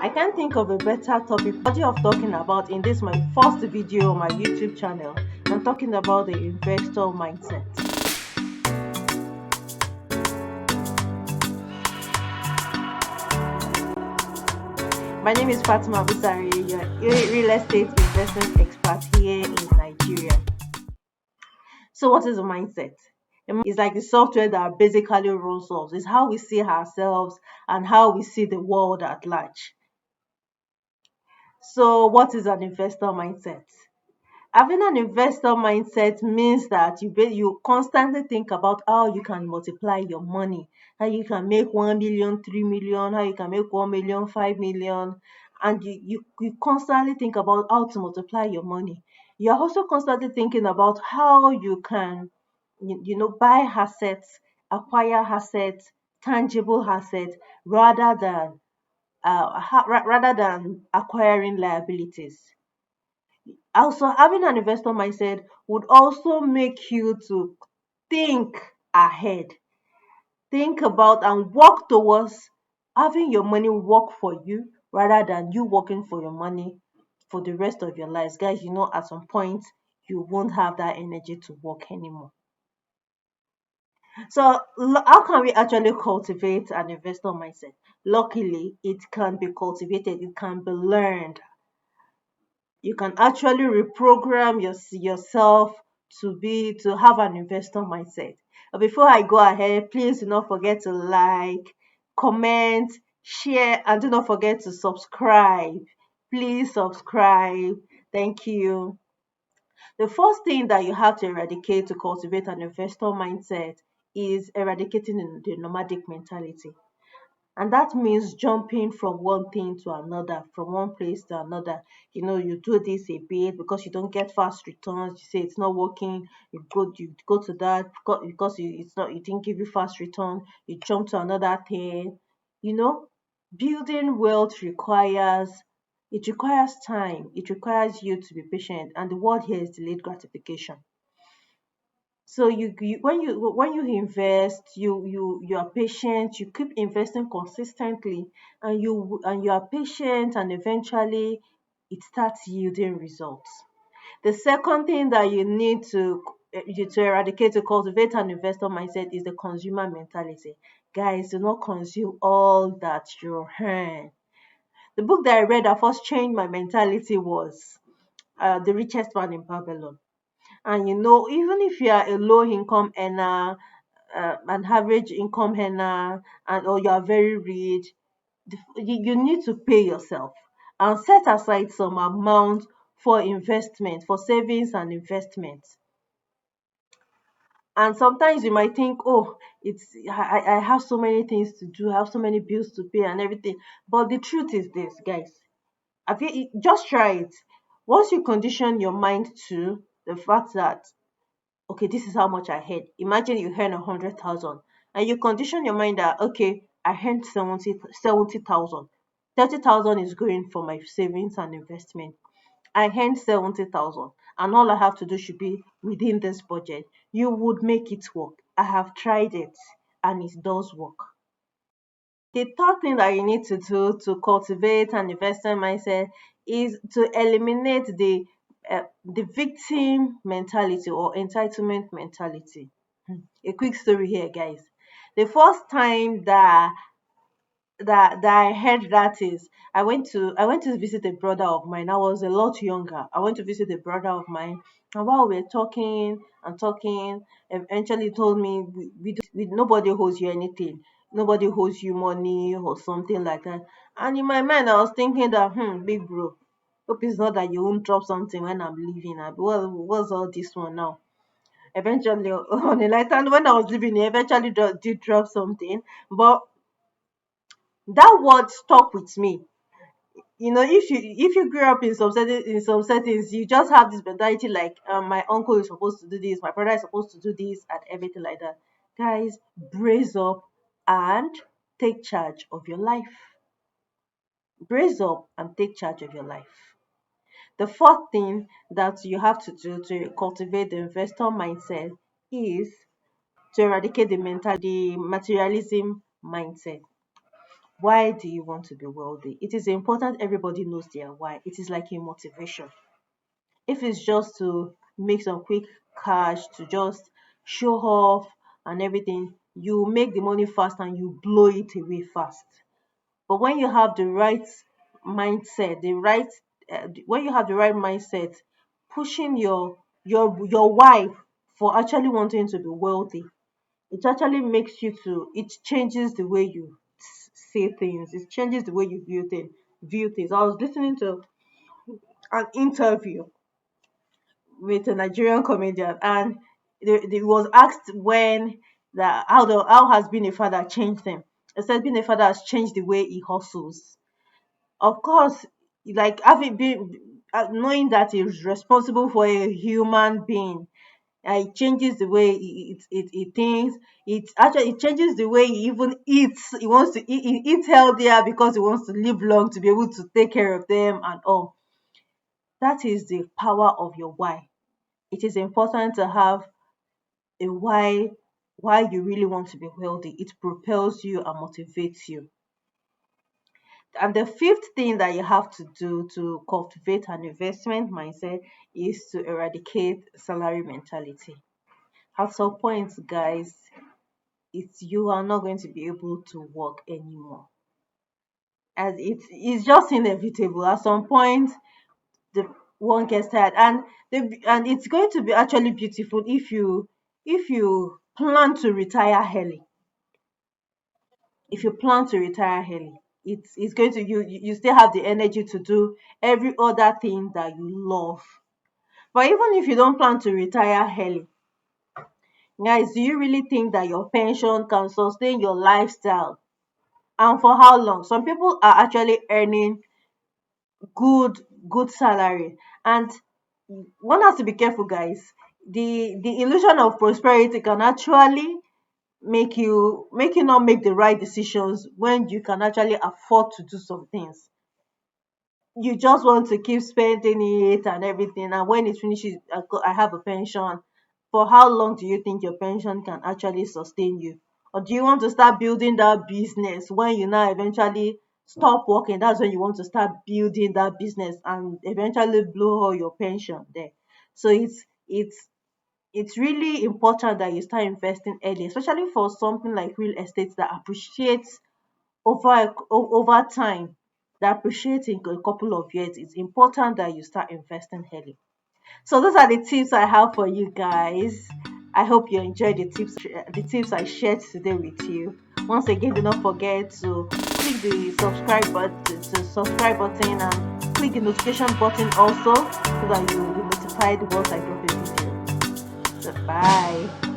I can't think of a better topic of talking about in this my first video on my YouTube channel. I'm talking about the investor mindset. My name is Fatima Busari, your real estate investment expert here in Nigeria. So, what is a mindset? It's like the software that basically runs us. It's how we see ourselves and how we see the world at large. So, what is an investor mindset? Having an investor mindset means that you constantly think about how you can multiply your money, how you can make 1 million, 3 million, how you can make 1 million, 5 million, and you constantly think about how to multiply your money. You're also constantly thinking about how you can, buy assets, acquire assets, tangible assets, rather than acquiring liabilities. Also, having an investor mindset would also make you to think ahead, think about and work towards having your money work for you rather than you working for your money for the rest of your lives. Guys, at some point you won't have that energy to work anymore. So, how can we actually cultivate an investor mindset? Luckily, it can be cultivated, it can be learned. You can actually reprogram yourself to have an investor mindset. But before I go ahead, please do not forget to like, comment, share, and do not forget to subscribe. Please subscribe. Thank you. The first thing that you have to eradicate to cultivate an investor mindset is eradicating the nomadic mentality. And that means jumping from one thing to another, from one place to another. You do this a bit because you don't get fast returns. You say it's not working. You go to that because it's not, it didn't give you fast return. You jump to another thing. You know, building wealth requires time. It requires you to be patient. And the word here is delayed gratification. So when you invest, you are patient, you keep investing consistently, and you are patient, and eventually it starts yielding results. The second thing that you need to eradicate, to cultivate an investor mindset, is the consumer mentality. Guys, do not consume all that you earn. The book that I read that first changed my mentality was The Richest Man in Babylon. And even if you are a low income earner, an average income earner, and or you are very rich, you need to pay yourself and set aside some amount for investment, for savings and investment. And sometimes you might think, oh, I have so many things to do, I have so many bills to pay and everything. But the truth is this, guys. Just try it. Once you condition your mind to the fact that, okay, this is how much I earn. Imagine you earn 100,000 and you condition your mind that, okay, I earned 70,000. 30,000 is going for my savings and investment. I earned 70,000 and all I have to do should be within this budget. You would make it work. I have tried it and it does work. The third thing that you need to do to cultivate an investor mindset is to eliminate the victim mentality or entitlement mentality. A quick story here, guys. The first time that I heard that is I went to visit a brother of mine. I was a lot younger. I went to visit a brother of mine, and while we were talking and talking, eventually he told me nobody owes you anything. Nobody owes you money or something like that. And in my mind, I was thinking that, big bro, hope it's not that you won't drop something when I'm leaving. What's all this one now? Eventually, on a lighter, and when I was leaving, he eventually did drop something. But that word stuck with me. If you grew up in some settings, you just have this mentality like, my uncle is supposed to do this, my brother is supposed to do this, and everything like that. Guys, brace up and take charge of your life. Brace up and take charge of your life. The fourth thing that you have to do to cultivate the investor mindset is to eradicate the materialism mindset. Why do you want to be wealthy? It is important everybody knows their why. It is like a motivation. If it's just to make some quick cash, to just show off and everything, you make the money fast and you blow it away fast. But when you have the right mindset, when you have the right mindset, pushing your why for actually wanting to be wealthy, it actually makes you to it changes the way you say things. It changes the way you view things. I was listening to an interview with a Nigerian comedian, and they was asked when that how has being a father changed him. It said being a father has changed the way he hustles. Of course, like having been knowing that he's responsible for a human being, it changes the way he thinks. It changes the way he even eats. He wants to eat healthier because he wants to live long to be able to take care of them and all. That is the power of your why. It is important to have a why you really want to be wealthy. It propels you and motivates you. And the fifth thing that you have to do to cultivate an investment mindset is to eradicate salary mentality. At some point, guys, you are not going to be able to work anymore. And it's just inevitable. At some point, the one gets tired, and it's going to be actually beautiful if you plan to retire early. If you plan to retire early, it's going to you still have the energy to do every other thing that you love. But even if you don't plan to retire early, guys, do you really think that your pension can sustain your lifestyle? And for how long? Some people are actually earning good good salary, and one has to be careful, guys. The illusion of prosperity can actually make you not make the right decisions when you can actually afford to do some things. You just want to keep spending it and everything, and when it finishes, I have a pension. For how long do you think your pension can actually sustain you? Or do you want to start building that business when you now eventually stop working? That's when you want to start building that business and eventually blow all your pension there. So it's really important that you start investing early, especially for something like real estate that appreciates over time, that appreciates in a couple of years. It's important that you start investing early. So those are the tips I have for you guys. I hope you enjoyed the tips I shared today with you. Once again, do not forget to click the subscribe button and click the notification button also, so that you'll be notified once I drop a video. So bye.